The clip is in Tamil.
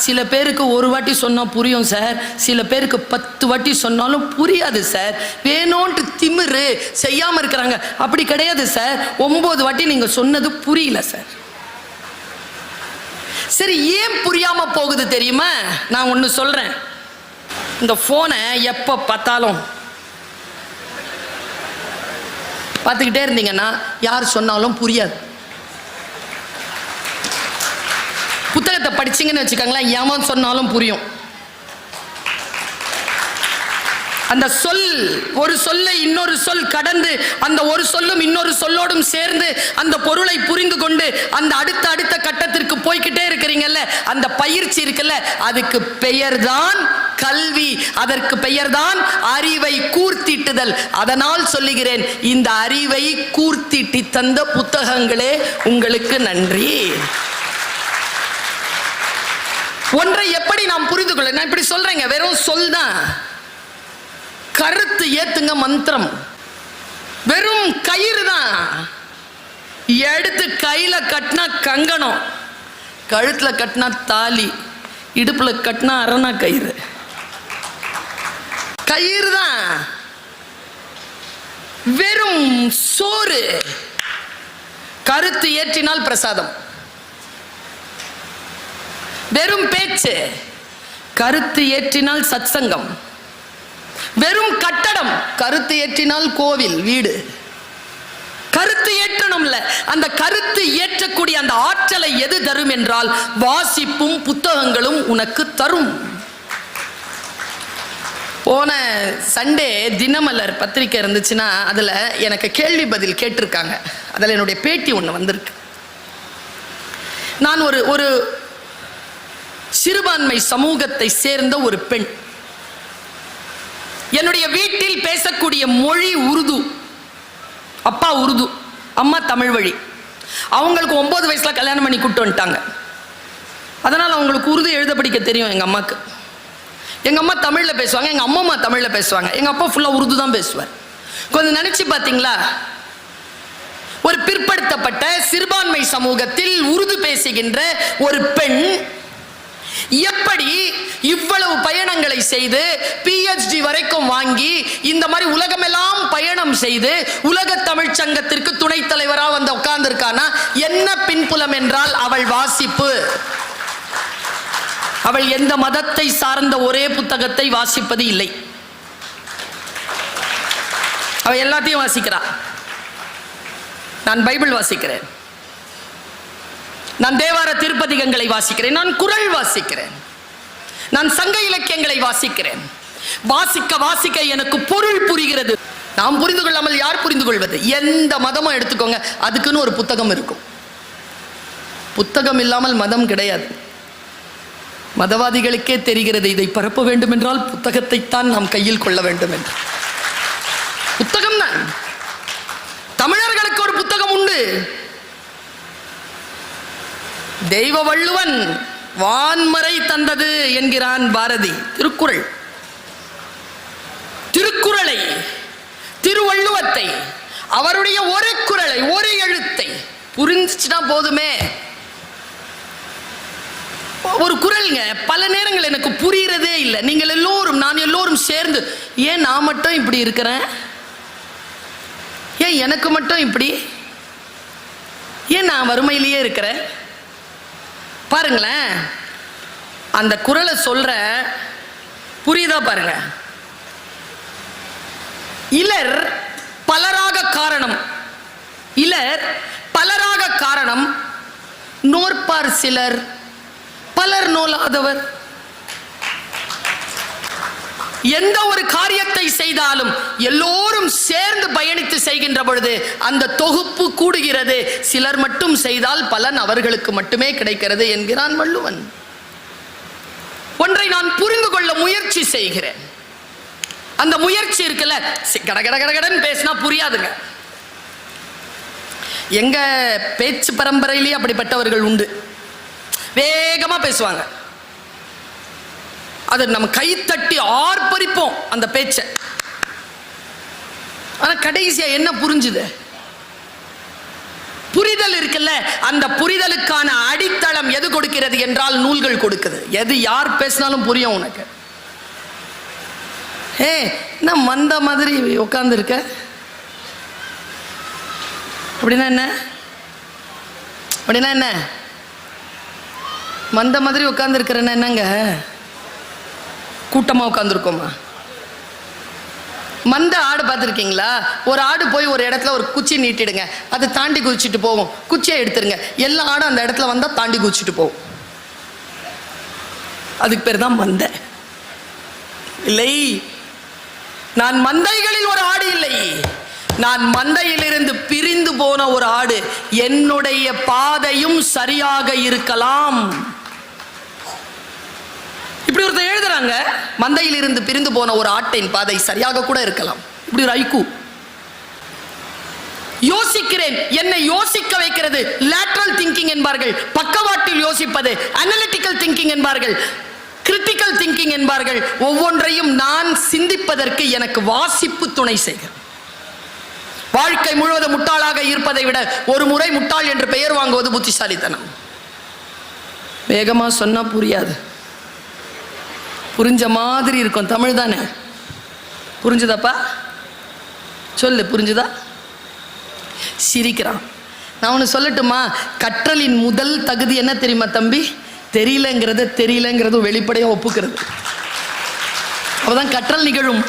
சில பேருக்கு ஒரு வாட்டி சொன்னால் புரியும் சார், சில பேருக்கு 10 வாட்டி சொன்னாலும் புரியாது சார். வேணும்ன்ட்டு திமிரு செய்யாமல் இருக்கிறாங்க. அப்படி கிடையாது சார், 9 வாட்டி நீங்கள் சொன்னது புரியல சார். சரி, ஏன் புரியாம போகுது தெரியுமா? நான் ஒன்று சொல்றேன். இந்த போனை எப்போ பார்த்தாலும் பார்த்துக்கிட்டே இருந்தீங்கன்னா யார் சொன்னாலும் புரியாது. புத்தகத்தை படிச்சிங்கன்னு வச்சுக்கோங்களேன், எவன் சொன்னாலும் புரியும். அந்த சொல், ஒரு சொல்லை இன்னொரு சொல் கடந்து, அந்த ஒரு சொல்லும் இன்னொரு சொல்லோடும் சேர்ந்து அந்த பொருளை புரிந்து கொண்டு அந்த அடுத்த கட்டத்திற்கு போய்கிட்டே இருக்கிறீங்கல்ல, அந்த பயிற்சி இருக்குல்ல, அதுக்கு பெயர்தான் கல்வி, அதற்கு பெயர்தான் அறிவை கூர்த்திட்டுதல். அதனால் சொல்லுகிறேன், இந்த அறிவை கூர்த்திட்டி தந்த புத்தகங்களே உங்களுக்கு நன்றி. ஒன்றை எப்படி நாம் புரிந்து கொள்ள, நான் இப்படி சொல்றேங்க, வெறும் சொல் தான். கருத்து ஏத்துங்க மந்திரம், வெறும் கயிறு தான். எடுத்து கையில கட்டினா கங்கணம், கழுத்துல கட்டினா தாலி, இடுப்புல கட்டினா அரணா கயிறு. கயிறு தான். வெறும் சோறு. கருத்து ஏற்றினால் பிரசாதம். வெறும் பேச்சு. கருத்து ஏற்றினால் சத்சங்கம். வெறும் கட்டடம். கருத்து ஏற்றினால் கோவில், வீடு. கருத்து ஏற்றணும்ல. அந்த கருத்து ஏற்றக்கூடிய அந்த ஆற்றலை எது தரும் என்றால் வாசிப்பும் புத்தகங்களும் உனக்கு தரும். போன சண்டே தினமலர் பத்திரிக்கை இருந்துச்சுன்னா அதில் எனக்கு கேள்வி பதில் கேட்டிருக்காங்க. அதில் என்னுடைய பேட்டி ஒன்று வந்திருக்கு. நான் ஒரு சிறுபான்மை சமூகத்தை சேர்ந்த ஒரு பெண். என்னுடைய வீட்டில் பேசக்கூடிய மொழி உருது. அப்பா உருது, அம்மா தமிழ் வழி. அவங்களுக்கு 9 வயசுல கல்யாணம் பண்ணி கூட்டு வந்துட்டாங்க. அதனால் அவங்களுக்கு உருது எழுத படிக்க தெரியும். எங்கள் அம்மாவுக்கு, எங்கள் அம்மா தமிழில் பேசுவாங்க, எங்கள் அம்மா தமிழில் பேசுவாங்க, எங்கள் அப்பா ஃபுல்லாக உருது தான் பேசுவார். கொஞ்சம் நினச்சி பார்த்தீங்களா, ஒரு பிற்படுத்தப்பட்ட சிறுபான்மை சமூகத்தில் உருது பேசுகின்ற ஒரு பெண் எப்படி இவ்வளவு பயணங்களை செய்து PhD வரைக்கும் வாங்கி இந்த மாதிரி உலகமெல்லாம் பயணம் செய்து உலக தமிழ் சங்கத்திற்கு துணைத் தலைவராக வந்து உட்கார்ந்திருக்கானா? என்ன பின்புலம் என்றால் அவள் வாசிப்பு. அவள் எந்த மதத்தை சார்ந்த ஒரே புத்தகத்தை வாசிப்பது இல்லை. அவள் எல்லாத்தையும் வாசிக்கிறாள். நான் பைபிள் வாசிக்கிறேன், நான் தேவார திருப்பதிகங்களை வாசிக்கிறேன், நான் குறள் வாசிக்கிறேன், நான் சங்க இலக்கியங்களை வாசிக்கிறேன். வாசிக்க வாசிக்க எனக்கு பொருள் புரிகிறது. நாம் புரிந்து கொள்ளாமல் யார் புரிந்து கொள்வது? எந்த மதமும் எடுத்துக்கோங்க, அதுக்குன்னு ஒரு புத்தகம் இருக்கும். புத்தகம் இல்லாமல் மதம் கிடையாது. மதவாதிகளுக்கே தெரிகிறது, இதை பரப்ப வேண்டும் என்றால் புத்தகத்தை தான் நாம் கையில் கொள்ள வேண்டும் என்று. புத்தகம் தான். தமிழர்களுக்கு ஒரு புத்தகம் உண்டு. தெய்வ வள்ளுவன் வான்மறை தந்தது என்கிறான் பாரதி. திருக்குறள், திருக்குறளை, திருவள்ளுவத்தை, அவருடைய ஒரு குறளை, ஒரு எழுத்தை புரிஞ்சுச்சுன்னா போதுமே. ஒரு குறள்ங்க பல நேரங்கள் எனக்கு புரியறதே இல்லை. நீங்கள் எல்லோரும், நான் எல்லோரும் சேர்ந்து, ஏன் நான் மட்டும் இப்படி இருக்கிறேன், ஏன் எனக்கு மட்டும் இப்படி, ஏன் நான் வறுமையிலேயே இருக்கிறேன்? பாருங்களேன், அந்த குறளை சொல்ற புரியுதா பாருங்க. இலர் பலராக காரணம், இலர் பலராக காரணம், நோற்பார் சிலர், பலர் நோலாதவர். எந்த ஒரு காரியத்தை செய்தாலும் எல்லோரும் சேர்ந்து பயணித்து செய்கின்ற பொழுது அந்த தொகுப்பு கூடுகிறது. சிலர் மட்டும் செய்தால் பலன் அவர்களுக்கு மட்டுமே கிடைக்கிறது என்கிறான் வள்ளுவன். ஒன்றை நான் புரிந்து கொள்ள முயற்சி செய்கிறேன். அந்த முயற்சி இருக்குல்ல, கடகடன்னு பேசினா புரியாதுங்க. எங்க பேச்சு பரம்பரையிலேயே அப்படிப்பட்டவர்கள் உண்டு. வேகமா பேசுவாங்க, அதை நம்ம கைத்தட்டி ஆர்ப்பரிப்போம் அந்த பேச்சை. ஆனா கடைசியா என்ன புரிஞ்சுது? புரிதல் இருக்குல்ல, அந்த புரிதலுக்கான அடித்தளம் எது கொடுக்கிறது என்றால் நூல்கள் கொடுக்குது. எது யார் பேசினாலும் புரியும் உனக்கு. என்ன மந்த மாதிரி உட்கார்ந்து இருக்க? அப்படின்னா என்ன? அப்படின்னா என்ன? மந்த மாதிரி உட்கார்ந்து இருக்கிறேன்னா என்னங்க? கூட்டமா உட்கார்ந்துருக்கோமா? மந்த ஆடு பார்த்துருக்கீங்களா? ஒரு ஆடு போய் ஒரு இடத்துல ஒரு குச்சி நீட்டிடுங்க, அதை தாண்டி குதிச்சுட்டு போகும். குச்சியை எடுத்துருங்க, எல்லா ஆடும் அந்த இடத்துல வந்தால் தாண்டி குதிச்சுட்டு போகும். அதுக்கு பேர் தான் மந்த. இல்லை, நான் மந்தைகளில் ஒரு ஆடு இல்லை, நான் மந்தையிலிருந்து பிரிந்து போன ஒரு ஆடு. என்னுடைய பாதையும் சரியாக இருக்கலாம். இப்படி ஒருத்தர் எழுதுறாங்க, மந்தையிலிருந்து பிரிந்து போன ஒரு ஆட்டின் பாதை சரியாக கூட இருக்கலாம். இப்படி ஒரு ஐக்கு. யோசிக்கிறேன், என்னை யோசிக்க வைக்கிறது லேட்டரல் திங்கிங் என்பார்கள், பக்கவாட்டில் யோசிப்பது அனலிட்டிக்கல் திங்கிங் என்பார்கள், கிரிட்டிக்கல் திங்கிங் என்பார்கள். ஒவ்வொன்றையும் நான் சிந்திப்பதற்கு எனக்கு வாசிப்பு துணை செய்கிறது. வாழ்க்கை முழுவதும் முட்டாளாக இருப்பதை விட ஒரு முறை முட்டாள் என்று பெயர் வாங்குவது புத்திசாலித்தனம். வேகமா சொன்னா புரியாது, புரிஞ்ச மாதிரி இருக்கும். தமிழ் தானே, புரிஞ்சுதாப்பா? சொல்லு, புரிஞ்சுதா? சிரிக்கிறான். நான் ஒன்று சொல்லட்டுமா? கற்றலின் முதல் தகுதி என்ன தெரியுமா தம்பி? தெரியலங்கிறது வெளிப்படையாக ஒப்புக்கிறது. அப்பதான் கற்றல் நிகழும்.